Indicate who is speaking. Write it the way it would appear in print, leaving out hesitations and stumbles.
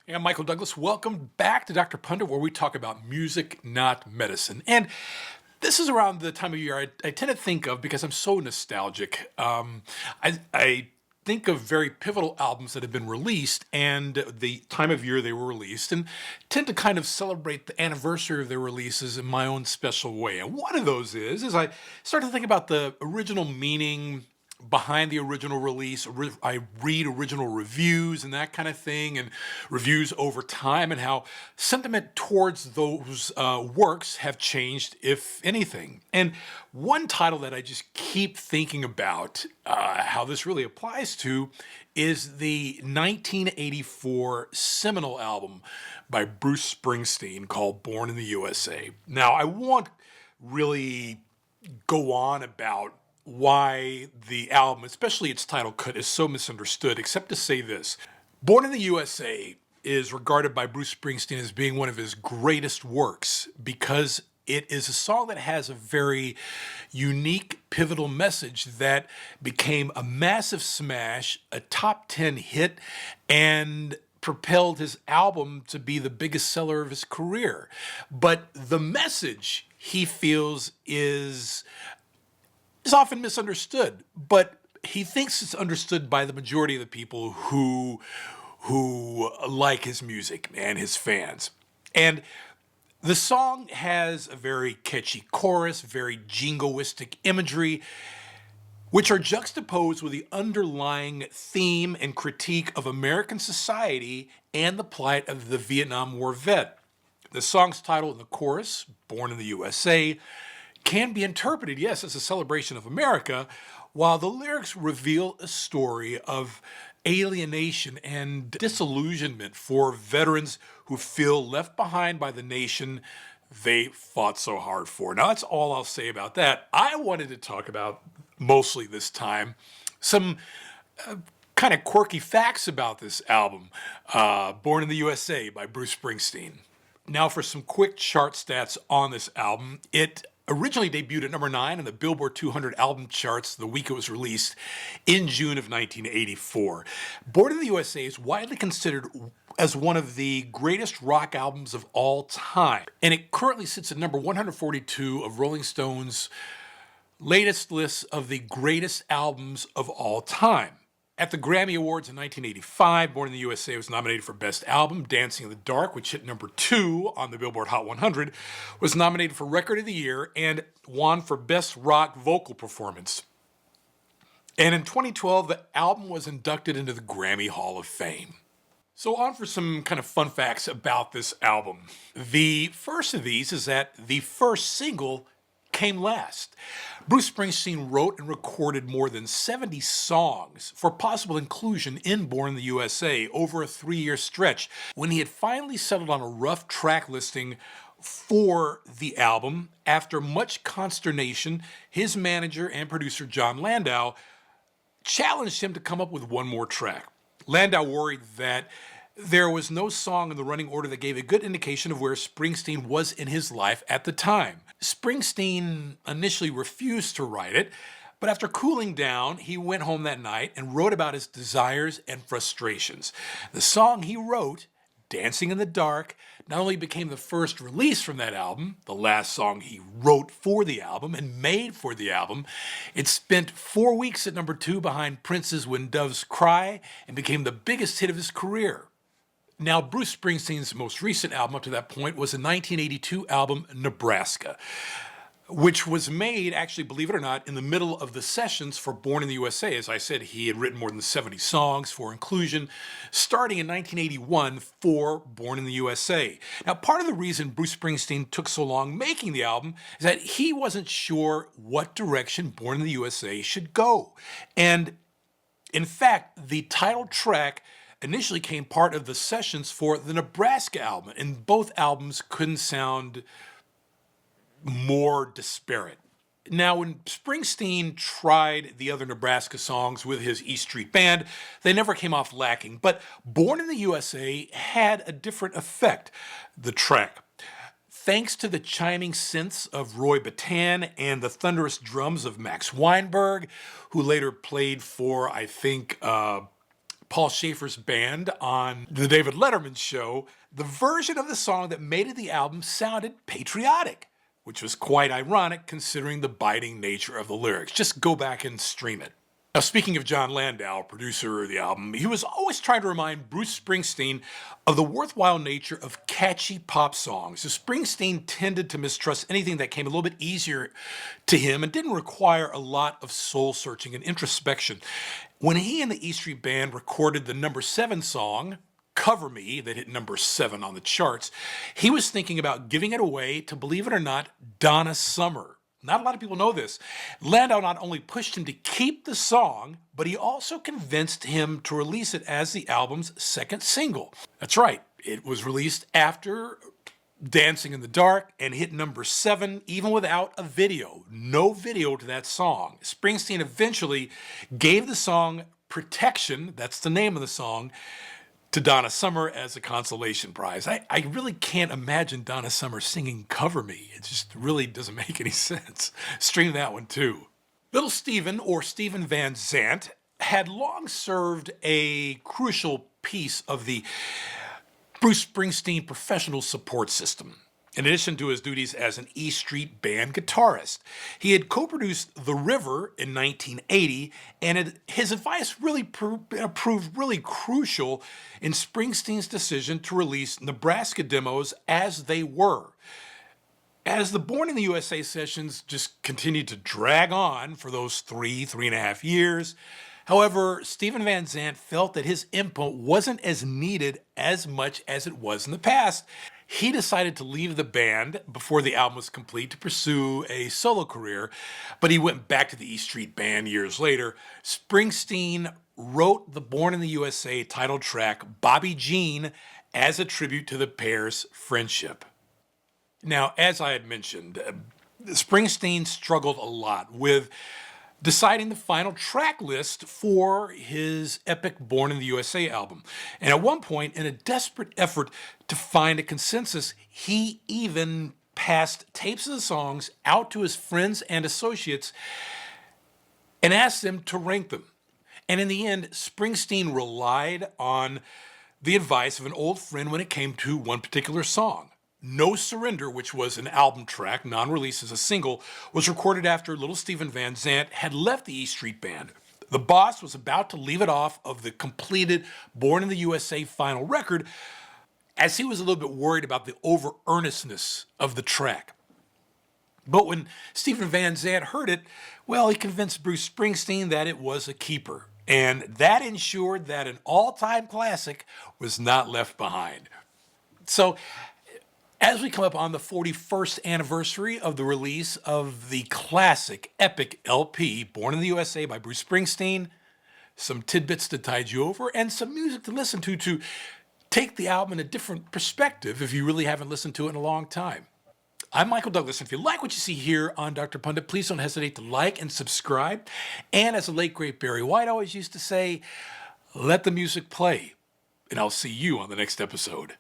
Speaker 1: Hey, I'm Michael Douglas. Welcome back to Dr. Pundit, where we talk about music, not medicine. And this is around the time of year I tend to think of because I'm so nostalgic. I think of very pivotal albums that have been released and the time of year they were released, and tend to kind of celebrate the anniversary of their releases in my own special way. And one of those is I start to think about the original meaning behind the original release. I read original reviews and that kind of thing, and reviews over time, and how sentiment towards those works have changed, if anything. And one title that I just keep thinking about, how this really applies to, is the 1984 seminal album by Bruce Springsteen called Born in the USA. Now, I won't really go on about why the album, especially its title cut, is so misunderstood, except to say this. Born in the USA is regarded by Bruce Springsteen as being one of his greatest works because it is a song that has a very unique, pivotal message that became a massive smash, a top 10 hit, and propelled his album to be the biggest seller of his career. But the message, he feels, is often misunderstood, but he thinks it's understood by the majority of the people who like his music and his fans. And the song has a very catchy chorus, very jingoistic imagery, which are juxtaposed with the underlying theme and critique of American society and the plight of the Vietnam War vet. The song's title in the chorus, Born in the USA, can be interpreted, yes, as a celebration of America, while the lyrics reveal a story of alienation and disillusionment for veterans who feel left behind by the nation they fought so hard for. Now, that's all I'll say about that. I wanted to talk about, mostly this time, some kind of quirky facts about this album, Born in the USA by Bruce Springsteen. Now, for some quick chart stats on this album, it originally debuted at number 9 in the Billboard 200 album charts the week it was released in June of 1984. Born in the USA is widely considered as one of the greatest rock albums of all time, and it currently sits at number 142 of Rolling Stone's latest list of the greatest albums of all time. At the Grammy Awards in 1985, Born in the USA was nominated for Best Album. Dancing in the Dark, which hit number 2 on the Billboard Hot 100, was nominated for Record of the Year and won for Best Rock Vocal Performance. And in 2012, the album was inducted into the Grammy Hall of Fame. So on for some kind of fun facts about this album. The first of these is that the first single came last. Bruce Springsteen wrote and recorded more than 70 songs for possible inclusion in Born in the USA over a 3-year stretch. When he had finally settled on a rough track listing for the album, after much consternation, his manager and producer John Landau challenged him to come up with one more track. Landau worried that there was no song in the running order that gave a good indication of where Springsteen was in his life at the time. Springsteen initially refused to write it, but after cooling down, he went home that night and wrote about his desires and frustrations. The song he wrote, Dancing in the Dark, not only became the first release from that album, the last song he wrote for the album and made for the album, it spent 4 weeks at number 2 behind Prince's When Doves Cry and became the biggest hit of his career. Now, Bruce Springsteen's most recent album up to that point was the 1982 album Nebraska, which was made, actually, believe it or not, in the middle of the sessions for Born in the USA. As I said, he had written more than 70 songs for inclusion, starting in 1981 for Born in the USA. Now, part of the reason Bruce Springsteen took so long making the album is that he wasn't sure what direction Born in the USA should go. And in fact, the title track initially came part of the sessions for the Nebraska album, and both albums couldn't sound more disparate. Now, when Springsteen tried the other Nebraska songs with his E Street Band, they never came off lacking, but Born in the USA had a different effect, the track. Thanks to the chiming synths of Roy Battan and the thunderous drums of Max Weinberg, who later played for, I think, Paul Schaefer's band on the David Letterman show, the version of the song that made it the album sounded patriotic, which was quite ironic considering the biting nature of the lyrics. Just go back and stream it. Now, speaking of John Landau, producer of the album, he was always trying to remind Bruce Springsteen of the worthwhile nature of catchy pop songs. So Springsteen tended to mistrust anything that came a little bit easier to him and didn't require a lot of soul searching and introspection. When he and the E Street Band recorded the number 7 song, Cover Me, that hit number 7 on the charts, he was thinking about giving it away to, believe it or not, Donna Summer. Not a lot of people know this. Landau not only pushed him to keep the song, but he also convinced him to release it as the album's second single. That's right, it was released after Dancing in the Dark and hit number 7, even without a video. No video to that song. Springsteen eventually gave the song Protection, that's the name of the song, to Donna Summer as a consolation prize. I really can't imagine Donna Summer singing Cover Me. It just really doesn't make any sense. Stream that one too. Little Steven, or Steven Van Zandt, had long served a crucial piece of the Bruce Springsteen professional support system. In addition to his duties as an E Street Band guitarist, he had co-produced The River in 1980, and his advice really proved really crucial in Springsteen's decision to release Nebraska demos as they were. As the Born in the U.S.A. sessions just continued to drag on for those 3.5 years, however, Steven Van Zandt felt that his input wasn't as needed as much as it was in the past. He decided to leave the band before the album was complete to pursue a solo career, but he went back to the E Street Band years later. Springsteen wrote the Born in the USA title track, Bobby Jean, as a tribute to the pair's friendship. Now, as I had mentioned, Springsteen struggled a lot with deciding the final track list for his epic Born in the USA album. And at one point, in a desperate effort to find a consensus, he even passed tapes of the songs out to his friends and associates and asked them to rank them. And in the end, Springsteen relied on the advice of an old friend when it came to one particular song. No Surrender, which was an album track, non-released as a single, was recorded after little Steven Van Zandt had left the E Street Band. The boss was about to leave it off of the completed Born in the USA final record, as he was a little bit worried about the over-earnestness of the track. But when Steven Van Zandt heard it, well, he convinced Bruce Springsteen that it was a keeper, and that ensured that an all-time classic was not left behind. So, as we come up on the 41st anniversary of the release of the classic epic LP, Born in the USA by Bruce Springsteen, some tidbits to tide you over, and some music to listen to take the album in a different perspective if you really haven't listened to it in a long time. I'm Michael Douglas, and if you like what you see here on Dr. Pundit, please don't hesitate to like and subscribe. And as the late, great Barry White always used to say, let the music play, and I'll see you on the next episode.